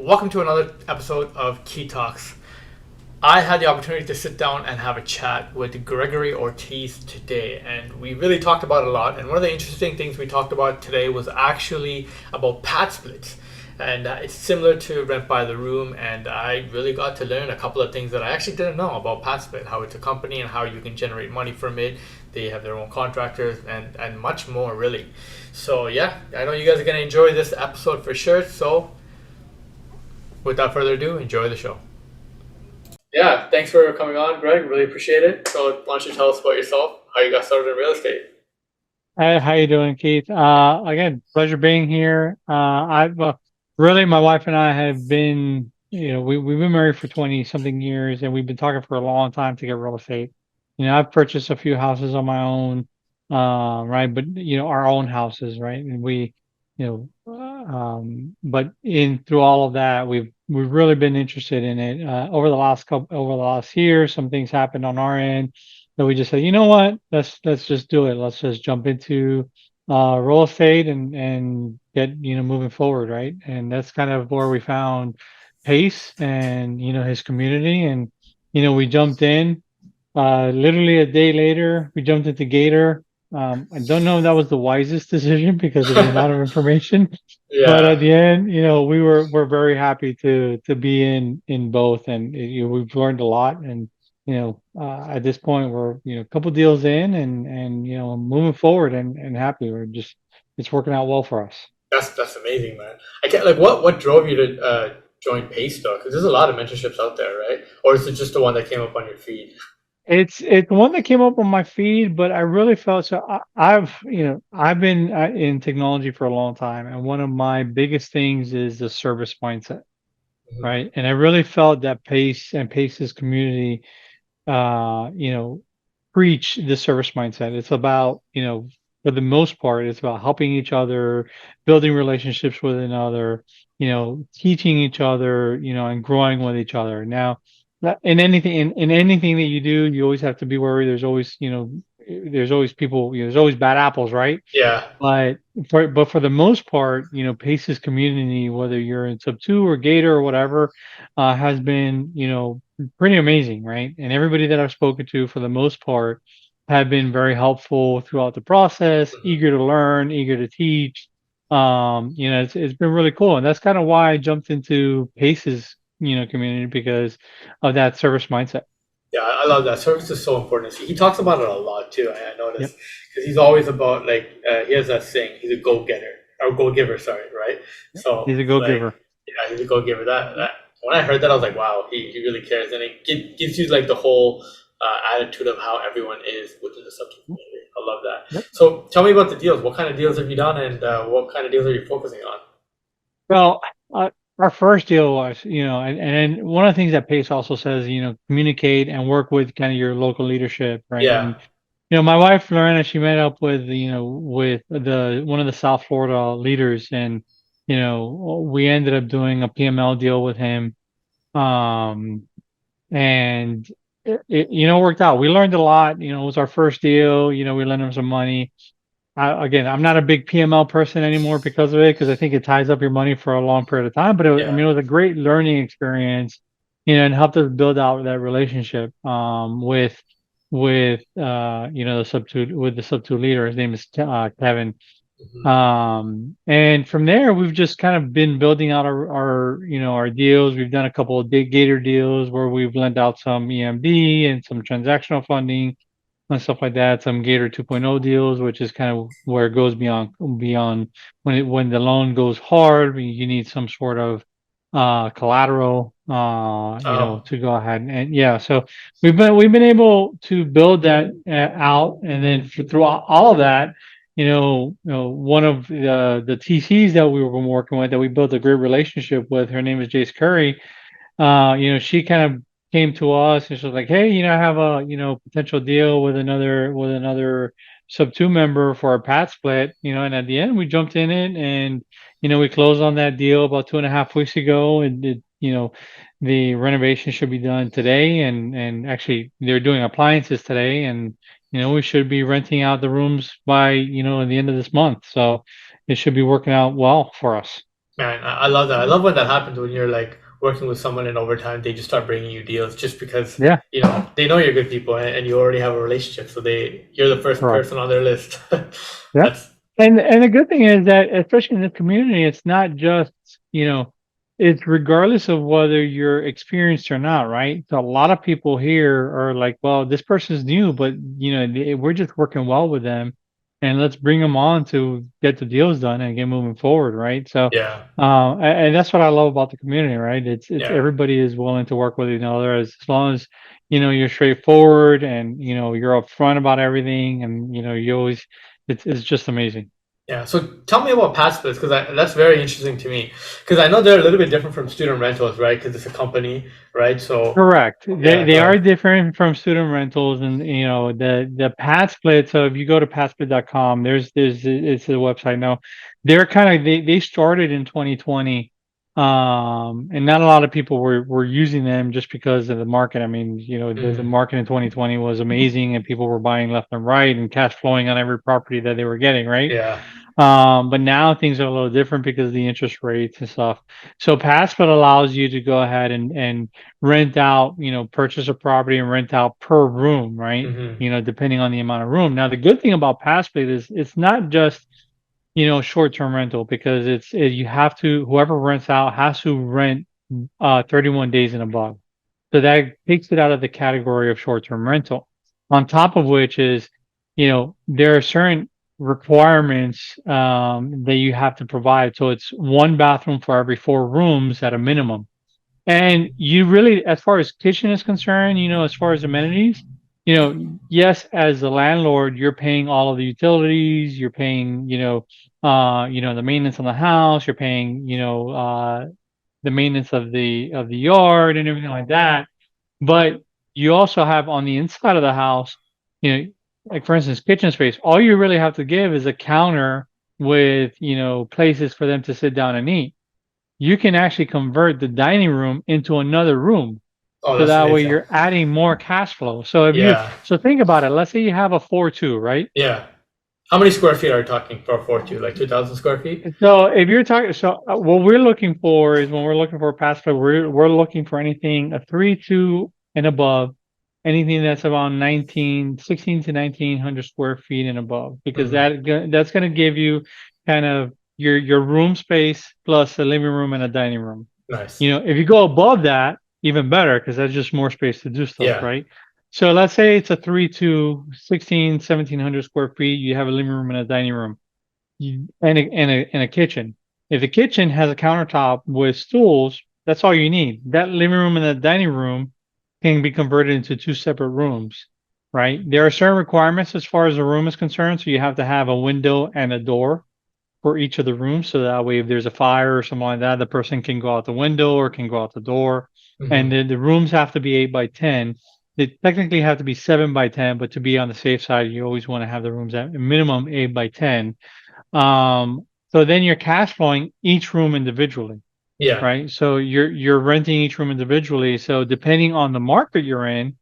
welcome to another episode of Key Talks. I had the opportunity to sit down and have a chat with Gregory Ortiz today, and we really talked about a lot. And one of the interesting things we talked about today was actually about PadSplits. And it's similar to Rent by the Room, and I really got to learn a couple of things that I actually didn't know about PadSplit, how it's a company and how you can generate money from it. They have their own contractors and much more, really. So, yeah, I know you guys are going to enjoy this episode for sure. So, without further ado, enjoy the show. Yeah, thanks for coming on, Greg. Really appreciate it. So, why don't you tell us about yourself, how you got started in real estate? Hey, how you doing, Keith? Again, pleasure being here. I've really, my wife and I have been, we've been married for 20 something years, and we've been talking for a long time to get real estate. I've purchased a few houses on my own, right? But our own houses, right? And but in through all of that, we've really been interested in it. Over the last year, some things happened on our end. So we just said, you know what? Let's just do it. Let's just jump into real estate and get moving forward, right? And that's kind of where we found Pace and his community, and we jumped in. Literally a day later, we jumped into Gator. I don't know if that was the wisest decision because of the amount of information, but at Yeah, the end, we're very happy to be in both, and we've learned a lot. And at this point, we're a couple deals in, and moving forward and happy. We're just it's working out well for us. that's amazing, man. I can't like what drove you to join Pace though? Because there's a lot of mentorships out there, right? Or is it just the one that came up on your feed? It's one that came up on my feed, but I really felt so. I've been in technology for a long time, and one of my biggest things is the service mindset, Mhm. right? And I really felt that Pace and Pace's community, uh, you know, preach the service mindset. It's about, for the most part, it's about helping each other, building relationships with another, teaching each other, and growing with each other. Now, in anything that you do, you always have to be worried. There's always people, there's always bad apples, right? Yeah, But for the most part, Pace's community, whether you're in Subto or Gator or whatever, has been, pretty amazing, right? And everybody that I've spoken to, for the most part, have been very helpful throughout the process, mhm. eager to learn, eager to teach. It's been really cool, and that's kind of why I jumped into Pace's, community, because of that service mindset. Yeah, I love that. Service is so important. See, he talks about it a lot too. I Yep, noticed because he's always about like he has that saying. He's a go getter or go giver. Sorry, right? So he's a go like, giver. yeah, he's a go giver. That when I heard that, I was like, wow, he really cares, and it gives you like the whole attitude of how everyone is within the subject community. I love that. Yep. So tell me about the deals. What kind of deals have you done, and what kind of deals are you focusing on? Well, our first deal was, and then one of the things that Pace also says, communicate and work with kind of your local leadership, right? Yeah. And my wife Lorena, she met up with, with the one of the South Florida leaders, and we ended up doing a PML deal with him, um, and it worked out. We learned a lot. It was our first deal. We lent him some money. Again, I'm not a big PML person anymore because of it, because I think it ties up your money for a long period of time. But I Yeah. mean, it was a great learning experience, and helped us build out that relationship with the Subto leader. His name is Kevin. Mhm. And from there, we've just kind of been building out our deals. We've done a couple of big Gator deals where we've lent out some EMD and some transactional funding and stuff like that. Some Gator 2.0 deals, which is kind of where it goes beyond when the loan goes hard. You need some sort of collateral, Oh. to go ahead and yeah. So we've been able to build that out, and then through all of that, one of the TCs that we were working with, that we built a great relationship with. Her name is Jace Curry. She kind of came to us and she was like, "Hey, I have a potential deal with another Sub2 member for a pad split." And at the end, we jumped in it, and we closed on that deal about 2.5 weeks ago, and the renovation should be done today, and actually they're doing appliances today, and we should be renting out the rooms by the end of this month, so it should be working out well for us. Man, I love that. I love when that happens when you're like working with someone and over time they just start bringing you deals just because Yeah, they know you're good people and you already have a relationship, so you're the first correct. person on their list. Yeah. That's And the good thing is that especially in this community, it's not just, you know, it's regardless of whether you're experienced or not, right? So a lot of people here are like, well, this person's new, but we're just working well with them, and let's bring them on to get the deals done and get moving forward, right? So, yeah, and that's what I love about the community, right? It's yeah. everybody is willing to work with each other as long as you're straightforward and you're upfront about everything, and you always it's just amazing. Yeah, so tell me about PadSplits because that's very interesting to me because I know they're a little bit different from student rentals, right? Because it's a company, right? So Correct. They yeah, they go are ahead. different from student rentals, and the PadSplit. So if you go to PadSplit.com, it's a website now. They're kind of they started in 2020, and not a lot of people were using them just because of the market. I mean, the Hmm. market in 2020 was amazing, and people were buying left and right and cash flowing on every property that they were getting, right? Yeah. But now things are a little different because of the interest rates and stuff. So PadSplit allows you to go ahead and rent out, purchase a property and rent out per room, right? Hmm. Depending on the amount of room. Now, the good thing about PadSplit is it's not just, short-term rental because you have to, whoever rents out has to rent 31 days and above. So that takes it out of the category of short-term rental. On top of which is, there are certain requirements that you have to provide. So it's one bathroom for every four rooms at a minimum. And you really, as far as kitchen is concerned, as far as amenities, yes, as the landlord, you're paying all of the utilities, you're paying, the maintenance on the house, you're paying, the maintenance of the yard and everything like that. But you also have on the inside of the house, like for instance, kitchen space. All you really have to give is a counter with, places for them to sit down and eat. You can actually convert the dining room into another room. Oh, So that's that way amazing. you're adding more cash flow. So Yeah, so think about it. Let's say you have a 4-2, right? yeah. How many square feet are you talking for a 4-2? Like 2,000 square feet? So if you're talking, so what we're looking for is when we're looking for a pass play, we're looking for anything a 3-2 and above, anything that's around 16 to 1900 square feet and above, because Hmm. that's going to give you kind of your room space plus a living room and a dining room. Nice. If you go above that, even better, because that's just more space to do stuff, Yeah. right? So let's say it's a 3-2, 1700 square feet. You have a living room and a dining room and a kitchen. If the kitchen has a countertop with stools, that's all you need. That living room and the dining room can be converted into two separate rooms, right? There are certain requirements as far as the room is concerned. So you have to have a window and a door for each of the rooms. So that way, if there's a fire or something like that, the person can go out the window or can go out the door. And Hmm. then the rooms have to be 8 by 10. They technically have to be 7 by 10, but to be on the safe side, you always want to have the rooms at minimum 8 by 10. So then you're cash flowing each room individually, Yeah. right? So you're renting each room individually. So depending on the market you're in,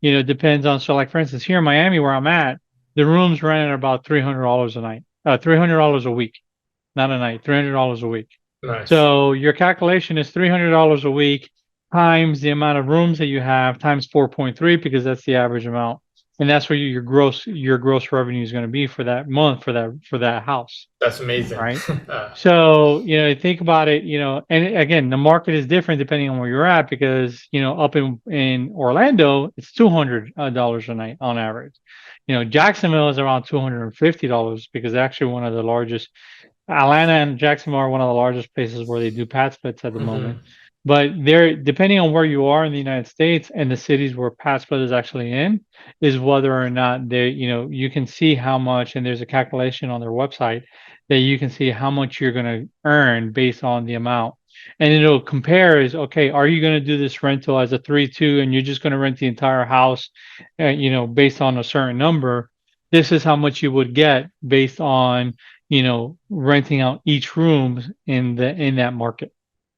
depends on. So like for instance, here in Miami where I'm at, the rooms rent at about $300 a night, $300 a week, not a night, $300 a week. Nice. So your calculation is $300 a week times the amount of rooms that you have times 4.3 because that's the average amount, and that's where your gross revenue is going to be for that month for that house, That's amazing. right? So, think about it, and again, the market is different depending on where you're at because, up in Orlando, it's $200 a night on average. Jacksonville is around $250 because actually one of the largest. Atlanta and Jacksonville are one of the largest places where they do PadSplits at the Hmm. moment. But they're depending on where you are in the United States and the cities where PadSplit is actually in, is whether or not you can see how much, and there's a calculation on their website that you can see how much you're going to earn based on the amount. And it'll compare is okay, are you going to do this rental as a 3-2 and you're just going to rent the entire house, based on a certain number? This is how much you would get based on renting out each room in that market.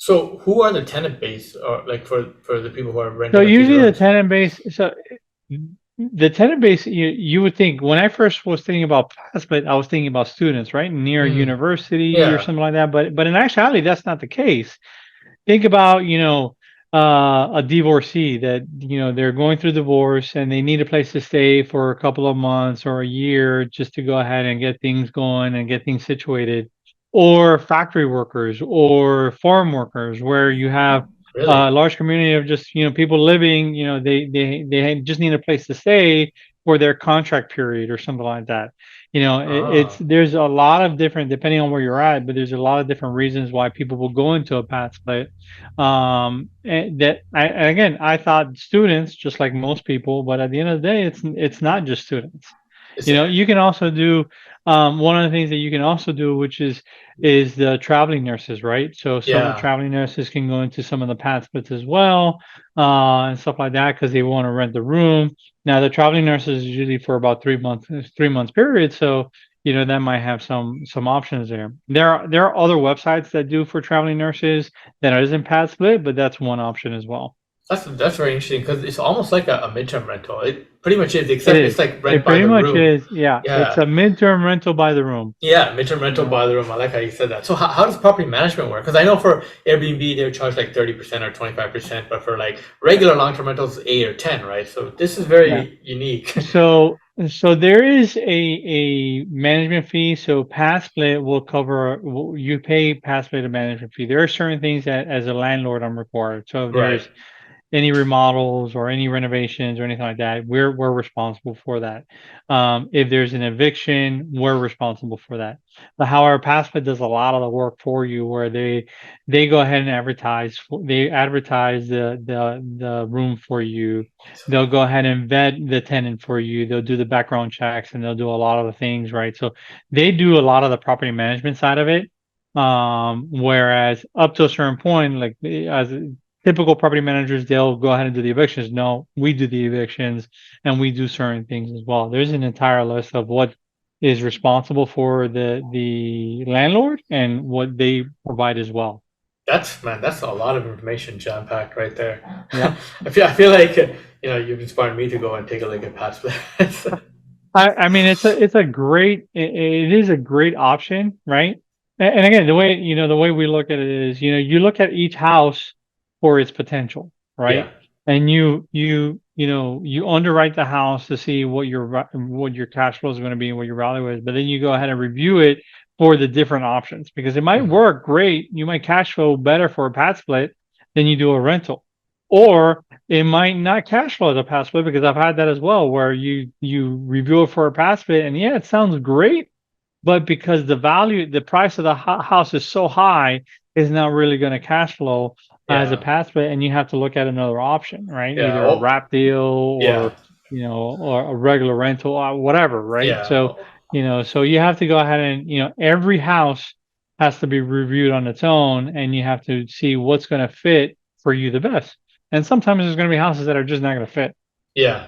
So, who are the tenant base, or like for the people who are So renting out these usually the rooms? tenant base, so the tenant base, you would think when I first was thinking about PadSplit, I was thinking about students, right, near a Mm, university or yeah, something like that. But in actuality, that's not the case. Think about, a divorcee that, they're going through divorce and they need a place to stay for a couple of months or a year just to go ahead and get things going and get things situated, or factory workers or farm workers where you have a really. large community of just, people living, they just need a place to stay for their contract period or something like that. It's Ah, there's a lot of different, depending on where you're at, but there's a lot of different reasons why people will go into a path split. And that and again, I thought students, just like most people, but at the end of the day, it's not just students. it's You can also do, one of the things that you can also do, which is the traveling nurses, right? So some of the yeah. traveling nurses can go into some of the path splits as well, and stuff like that because they want to rent the room. Now the traveling nurses is usually for about 3 months, 3 months period. So that might have some options there. There are other websites that do for traveling nurses that isn't PadSplit, but that's one option as well. That's very interesting because it's almost like a midterm rental. It pretty much is, It except it's is. like rent It by pretty the much room. is. Yeah, it's Yeah, a midterm rental by the room. yeah, midterm rental Yeah. by the room. I like how you said that. So how does property management work? Because I know for Airbnb they would charge like 30% or 25%, but for like regular long-term rentals, 8 or 10, right? So this is Yeah. very unique. So there is a management fee. So PadSplit will cover. You pay PadSplit a management fee. There are certain things that, as a landlord, I'm required. So if Right. there's any remodels or any renovations or anything like that, we're responsible for that. If there's an eviction, we're responsible for that. But however, PassFit does a lot of the work for you, where they go ahead and they advertise the room for you. They'll go ahead and vet the tenant for you. They'll do the background checks and they'll do a lot of the things, right? So they do a lot of the property management side of it. Whereas up to a certain point, like as typical property managers, they'll go ahead and do the evictions. No, we do the evictions and we do certain things as well. There's an entire list of what is responsible for the landlord and what they provide as well. That's a lot of information jam packed right there. Yeah. I feel like you've inspired me to go and take a look at Pat's Place. I mean, it's a great, it is a great option, right? And again, the way we look at it is, you look at each house for its potential, Yeah. right? And you underwrite the house to see what your cash flow is going to be and what your value is, but then you go ahead and review it for the different options because it might Mhm. work great. You might cash flow better for a pad split than you do a rental, or it might not cash flow as a pass split because I've had that as well, where you review it for a pass split and yeah, it sounds great, but because the price of the house is so high, it's not really going to cash flow as a Yeah. pass split, and you have to look at another option, right? Yeah. Either a Well, wrap deal yeah. or a regular rental or whatever, right? Yeah. So Well, so you have to go ahead and every house has to be reviewed on its own, and you have to see what's going to fit for you the best. And sometimes there's going to be houses that are just not going to fit. yeah.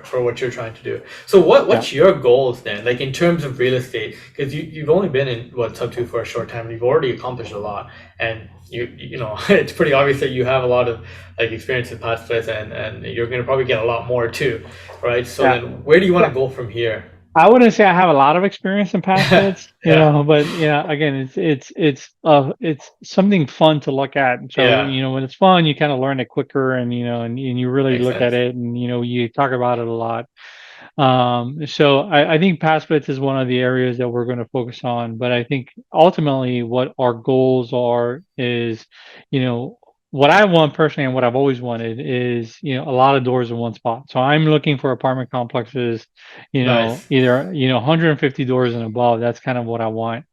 For what you're trying to do. So Yeah. what's your goals then? Like in terms of real estate, because you've only been in what Subto for a short time, and you've already accomplished a lot, and it's pretty obvious that you have a lot of like experience in past places, and you're gonna probably get a lot more too, right? So Yeah. then where do you want Yeah. to go from here? I wouldn't say I have a lot of experience in past splits, Yeah. but again, it's something fun to look at. So, Yeah. when it's fun, you kind of learn it quicker and you really Makes look at sense. it and you talk about it a lot. So I think PadSplits is one of the areas that we're going to focus on. But I think ultimately what our goals are is, you know, what I want personally and what I've always wanted is, a lot of doors in one spot. So I'm looking for apartment complexes, Nice. either, 150 doors and above. That's kind of what I want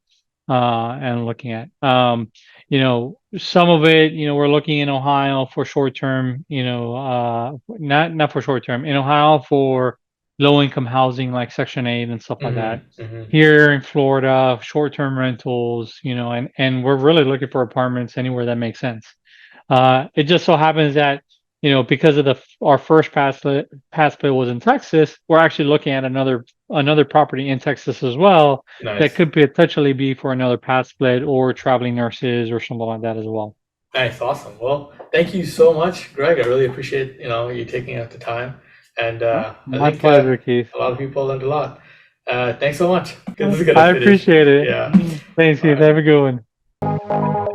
and looking at. Some of it, we're looking in Ohio for short term, not for short term, in Ohio for low income housing like Section 8 and stuff like that. Mm-hmm. Mm-hmm. Here in Florida, short term rentals, and we're really looking for apartments anywhere that makes sense. It just so happens that, because of our first pass play was in Texas, we're actually looking at another property in Texas as well that Nice. could potentially be for another pass split or traveling nurses or something like that as well. Nice. Awesome. Well, thank you so much, Greg. I really appreciate you taking out the time. And I My think pleasure, Keith. a lot of people learned a lot. Thanks so much. 'Cause this is gonna I finish. appreciate it. Yeah. Thanks, All Keith. right. Have a good one.